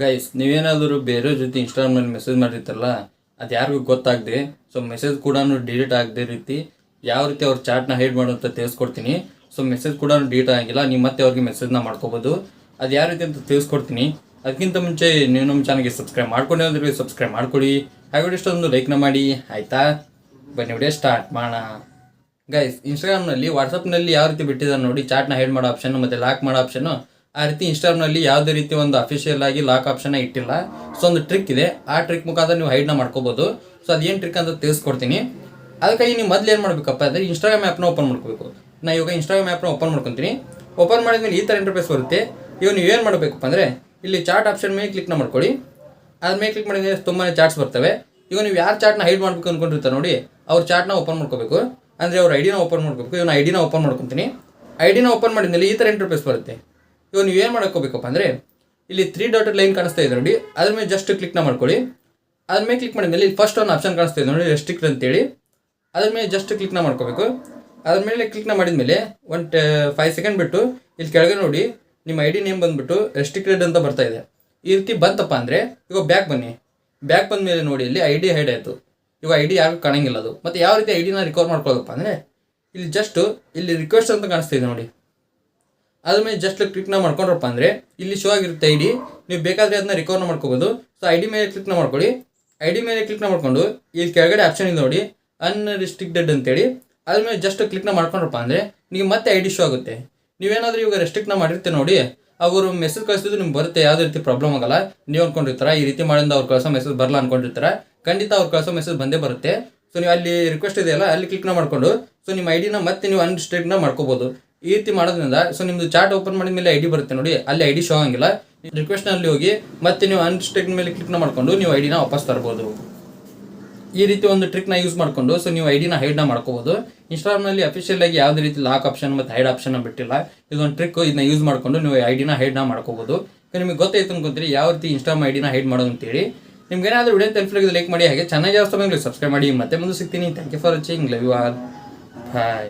Guys, ನೀವೇನಾದರೂ ಬೇರೆಯವ್ರ ಜೊತೆ ಇನ್ಸ್ಟಾಗ್ರಾಮ್ನಲ್ಲಿ ಮೆಸೇಜ್ ಮಾಡಿರ್ತಾರಲ್ಲ, ಅದು ಯಾರಿಗೂ ಗೊತ್ತಾಗದೆ ಸೊ ಮೆಸೇಜ್ ಕೂಡ ಡಿಲೀಟ್ ಆಗದೆ ರೀತಿ ಯಾವ ರೀತಿ ಅವ್ರ ಚಾಟ್ನ ಹೈಡ್ ಮಾಡೋಂತ ತಿಳಿಸ್ಕೊಡ್ತೀನಿ. ಸೊ ಮೆಸೇಜ್ ಕೂಡ ಡಿಲೀಟ್ ಆಗಿಲ್ಲ, ನೀವು ಮತ್ತೆ ಅವ್ರಿಗೆ ಮೆಸೇಜ್ನ ಮಾಡ್ಕೋಬೋದು. ಅದು ಯಾವ ರೀತಿ ಅಂತ ತಿಳಿಸ್ಕೊಡ್ತೀನಿ. ಅದಕ್ಕಿಂತ ಮುಂಚೆ ನೀವು ನಮ್ಮ ಚಾನಲ್ಗೆ ಸಬ್ಸ್ಕ್ರೈಬ್ ಮಾಡ್ಕೊಂಡ್ರೆ ಸಬ್ಸ್ಕ್ರೈಬ್ ಮಾಡ್ಕೊಡಿ, ಹಾಗೆ ಇಷ್ಟೊಂದು ಲೈಕ್ನ ಮಾಡಿ, ಆಯಿತಾ? ಬನ್ನಿ ವಿಡಿಯೋ ಸ್ಟಾರ್ಟ್ ಮಾಡೋಣ. ಗೈಸ್, ಇನ್ಸ್ಟಾಗ್ರಾಮ್ನಲ್ಲಿ ವಾಟ್ಸಪ್ನಲ್ಲಿ ಯಾವ ರೀತಿ ಬಿಟ್ಟಿದ್ದಾರೆ ನೋಡಿ, ಚಾಟ್ನ ಹೈಡ್ ಮಾಡೋ ಆಪ್ಷನ್ ಮತ್ತು ಲಾಕ್ ಮಾಡೋ ಆಪ್ಷನ್ನು. ಆ ರೀತಿ ಇನ್ಸ್ಟಾಗ್ರಾಮ್ನಲ್ಲಿ ಯಾವುದೇ ರೀತಿ ಒಂದು ಅಫಿಷಿಯಲ್ ಆಗಿ ಲಾಕ್ ಆಪ್ಷನ್ ಇಟ್ಟಿಲ್ಲ. ಸೊ ಒಂದು ಟ್ರಿಕ್ ಇದೆ, ಆ ಟ್ರಿಕ್ ಮುಖಾಂತರ ನೀವು ಹೈಡ್ನ ಮಾಡ್ಕೋಬೋದು. ಸೊ ಅದೇನು ಟ್ರಿಕ್ ಅಂತ ತಿಳಿಸ್ಕೊಡ್ತೀನಿ. ಅದಕ್ಕಾಗಿ ನೀವು ಮೊದಲು ಏನು ಮಾಡಬೇಕಪ್ಪ ಅಂದರೆ ಇನ್ಸ್ಟಾಗ್ರಾಮ್ ಆ್ಯಪ್ನ ಓಪನ್ ಮಾಡ್ಕೋಬೇಕು. ನಾನು ಇವಾಗ ಇನ್ಸ್ಟಾಗ್ರಾಮ್ ಆ್ಯಪ್ನ ಓಪನ್ ಮಾಡ್ಕೊತೀನಿ. ಓಪನ್ ಮಾಡಿದ್ಮೇಲೆ ಈ ಥರ ಇಂಟರ್ಫೇಸ್ ಬರುತ್ತೆ. ಇವಾಗ ನೀವು ಏನು ಮಾಡಬೇಕಪ್ಪ ಅಂದರೆ ಇಲ್ಲಿ ಚಾಟ್ ಆಪ್ಷನ್ ಮೇಲೆ ಕ್ಲಿಕ್ನ ಮಾಡ್ಕೊಳ್ಳಿ. ಅದ್ರ ಮೇಲೆ ಕ್ಲಿಕ್ ಮಾಡಿದ್ರೆ ತುಂಬಾ ಚಾಟ್ಸ್ ಬರ್ತವೆ. ಈಗ ನೀವು ಯಾರು ಚಾಟ್ನ ಹೈಡ್ ಮಾಡಬೇಕು ಅಂದ್ಕೊಂಡಿರ್ತಾರೆ ನೋಡಿ, ಅವ್ರ ಚಾಟ್ನ ಓಪನ್ ಮಾಡ್ಕೋಬೇಕು. ಅಂದರೆ ಅವ್ರ ಐಡಿನ ಓಪನ್ ಮಾಡ್ಕೋಬೇಕು. ಇವನು ಐಡಿನ ಓಪನ್ ಮಾಡ್ಕೊತೀನಿ. ಐಡಿನ ಓಪನ್ ಮಾಡಿದ್ಮೇಲೆ ಈ ಥರ ಇಂಟರ್ಫೇಸ್ ಬರುತ್ತೆ. ಇವಾಗ ನೀವು ಏನು ಮಾಡ್ಕೋಬೇಕಪ್ಪ ಅಂದರೆ ಇಲ್ಲಿ 3 ಡಾಟೆಡ್ ಲೈನ್ ಕಾಣಿಸ್ತಾ ಇದೆ ನೋಡಿ, ಅದ್ರ ಮೇಲೆ ಜಸ್ಟ್ ಕ್ಲಿಕ್ನ ಮಾಡ್ಕೊಳ್ಳಿ. ಅದ್ರ ಮೇಲೆ ಕ್ಲಿಕ್ ಮಾಡಿದ್ಮೇಲೆ ಇಲ್ಲಿ ಫಸ್ಟ್ ಒಂದು ಆಪ್ಷನ್ ಕಾಣಿಸ್ತಾ ಇದೆ ನೋಡಿ, ರೆಸ್ಟ್ರಿಕ್ಟ್ ಅಂತೇಳಿ. ಅದ್ರ ಮೇಲೆ ಜಸ್ಟ್ ಕ್ಲಿಕ್ನ ಮಾಡ್ಕೋಬೇಕು. ಅದ್ರ ಮೇಲೆ ಕ್ಲಿಕ್ನ ಮಾಡಿದ್ಮೇಲೆ ಒಂದು 5 ಸೆಕೆಂಡ್ ಬಿಟ್ಟು ಇಲ್ಲಿ ಕೆಳಗೆ ನೋಡಿ ನಿಮ್ಮ ಐಡಿ ನೇಮ್ ಬಂದುಬಿಟ್ಟು ರೆಸ್ಟ್ರಿಕ್ಟೆಡ್ ಅಂತ ಬರ್ತಾ ಇದೆ. ಈ ರೀತಿ ಬಂತಪ್ಪ ಅಂದರೆ ಇವಾಗ ಬ್ಯಾಕ್ ಬನ್ನಿ. ಬ್ಯಾಕ್ ಬಂದ ಮೇಲೆ ನೋಡಿ ಇಲ್ಲಿ ಐಡಿ ಹೈಡ್ ಆಯಿತು. ಇವಾಗ ಐಡಿ ಯಾರಿಗೂ ಕಾಣಂಗಿಲ್ಲ ಅದು. ಮತ್ತು ಯಾವ ರೀತಿ ಐಡಿನ ರಿಕವರ್ ಮಾಡ್ಕೊಳ್ಳೋದಪ್ಪ ಅಂದರೆ ಇಲ್ಲಿ ಜಸ್ಟು ಇಲ್ಲಿ ರಿಕ್ವೆಸ್ಟ್ ಅಂತ ಕಾಣಿಸ್ತಿದೆ ನೋಡಿ, ಅದ್ರ ಮೇಲೆ ಜಸ್ಟ್ ಕ್ಲಿಕ್ನ ಮಾಡ್ಕೊಂಡ್ರಪ್ಪ ಅಂದರೆ ಇಲ್ಲಿ ಶೋ ಆಗಿರುತ್ತೆ ಐಡಿ. ನೀವು ಬೇಕಾದರೆ ಅದನ್ನ ರಿಕವರ್ನ ಮಾಡ್ಕೋಬೋದು. ಸೊ ಐಡಿ ಮೇಲೆ ಕ್ಲಿಕ್ನ ಮಾಡ್ಕೊಳ್ಳಿ. ಐಡಿ ಮೇಲೆ ಕ್ಲಿಕ್ನ ಮಾಡ್ಕೊಂಡು ಇಲ್ಲಿ ಕೆಳಗಡೆ ಆಪ್ಷನ್ ಇದೆ ನೋಡಿ, ಅನ್ರಿಸ್ಟ್ರಿಕ್ಟೆಡ್ ಅಂತೇಳಿ. ಅದ್ರ ಮೇಲೆ ಜಸ್ಟ್ ಕ್ಲಿಕ್ನ ಮಾಡ್ಕೊಂಡ್ರಪ್ಪ ಅಂದರೆ ನೀವು ಮತ್ತೆ ಐಡಿ ಶೋ ಆಗುತ್ತೆ. ನೀವೇನಾದರೂ ಇವಾಗ ರೆಸ್ಟ್ರಿಕ್ಟ್ನ ಮಾಡಿರ್ತೀವಿ ನೋಡಿ, ಅವರು ಮೆಸೇಜ್ ಕಳಿಸಿದ್ರು ನಿಮ್ಗೆ ಬರುತ್ತೆ, ಯಾವುದೇ ರೀತಿ ಪ್ರಾಬ್ಲಮ್ ಆಗಲ್ಲ. ನೀವು ಅಂದ್ಕೊಂಡಿರ್ತಾರೆ ಈ ರೀತಿ ಮಾಡಿಂದ ಅವ್ರು ಕಳಿಸೋ ಮೆಸೇಜ್ ಬರಲ್ಲ ಅಂದ್ಕೊಂಡಿರ್ತಾರೆ. ಖಂಡಿತ ಅವ್ರು ಕಳಿಸೋ ಮೆಸೇಜ್ ಬಂದೇ ಬರುತ್ತೆ. ಸೊ ನೀವು ಅಲ್ಲಿ ರಿಕ್ವೆಸ್ಟ್ ಇದೆಯಲ್ಲ ಅಲ್ಲಿ ಕ್ಲಿಕ್ನ ಮಾಡಿಕೊಂಡು ಸೊ ನಿಮ್ಮ ಐಡಿನ ಮತ್ತೆ ನೀವು ಅನ್ರಿಸ್ಟ್ರಿಕ್ಟ್ನ ಮಾಡ್ಕೋಬೋದು. ಈ ರೀತಿ ಮಾಡೋದ್ರಿಂದ ಸೊ ನಿಮ್ಮದು ಚಾಟ್ ಓಪನ್ ಮಾಡಿದ ಮೇಲೆ ಐಡಿ ಬರುತ್ತೆ ನೋಡಿ, ಅಲ್ಲಿ ಐಡಿ ಶೋ ಆಗಿಲ್ಲ. ರಿಕ್ವೆಸ್ಟ್ನಲ್ಲಿ ಹೋಗಿ ಮತ್ತೆ ನೀವು ಅನ್ರಿಸ್ಟ್ರಿಕ್ಟ್ ಮೇಲೆ ಕ್ಲಿಕ್ನ ಮಾಡಿಕೊಂಡು ನೀವು ಐಡಿನ ವಾಪಸ್ ತರ್ಬೋದು. ಈ ರೀತಿ ಒಂದು ಟ್ರಿಕ್ನ ಯೂಸ್ ಮಾಡಿಕೊಂಡು ಸೊ ನೀವು ಐಡಿನ ಹೈಡ್ನ ಮಾಡ್ಕೋಬೋದು. ಇನ್ಸ್ಟಾಗ್ರಾಮ್ನಲ್ಲಿ ಅಫಿಷಿಯಲ್ ಆಗಿ ಯಾವುದೇ ರೀತಿ ಲಾಕ್ ಆಪ್ಷನ್ ಮತ್ತು ಹೈಡ್ ಆಪ್ಷನ್ ಬಿಟ್ಟಿಲ್ಲ. ಇದೊಂದು ಟ್ರಿಕ್, ಇದನ್ನ ಯೂಸ್ ಮಾಡಿಕೊಂಡು ನೀವು ಐಡಿನ ಹೈಡ್ನ ಮಾಡ್ಕೋಬೋದು. ನಿಮಗೆ ಗೊತ್ತಾಯ್ತು ಅನ್ಕೊಂತೀರಿ ಯಾವ ರೀತಿ ಇನ್ಸ್ಟಾಗ್ರಾಮ್ ಐಡಿನ ಹೈಡ್ ಮಾಡೋದು ಅಂತೇಳಿ. ನಿಮ್ಗೆ ಏನಾದರೂ ವಿಡಿಯೋ ತಲುಪಿದ್ರೆ ಲೈಕ್ ಮಾಡಿ, ಹಾಗೆ ಚೆನ್ನಾಗಿ ಸಬ್ಸ್ಕ್ರೈಬ್ ಮಾಡಿ. ಮತ್ತೆ ಮುಂದೆ ಸಿಗ್ತೀನಿ. Thank you for watching. Love you all. Bye.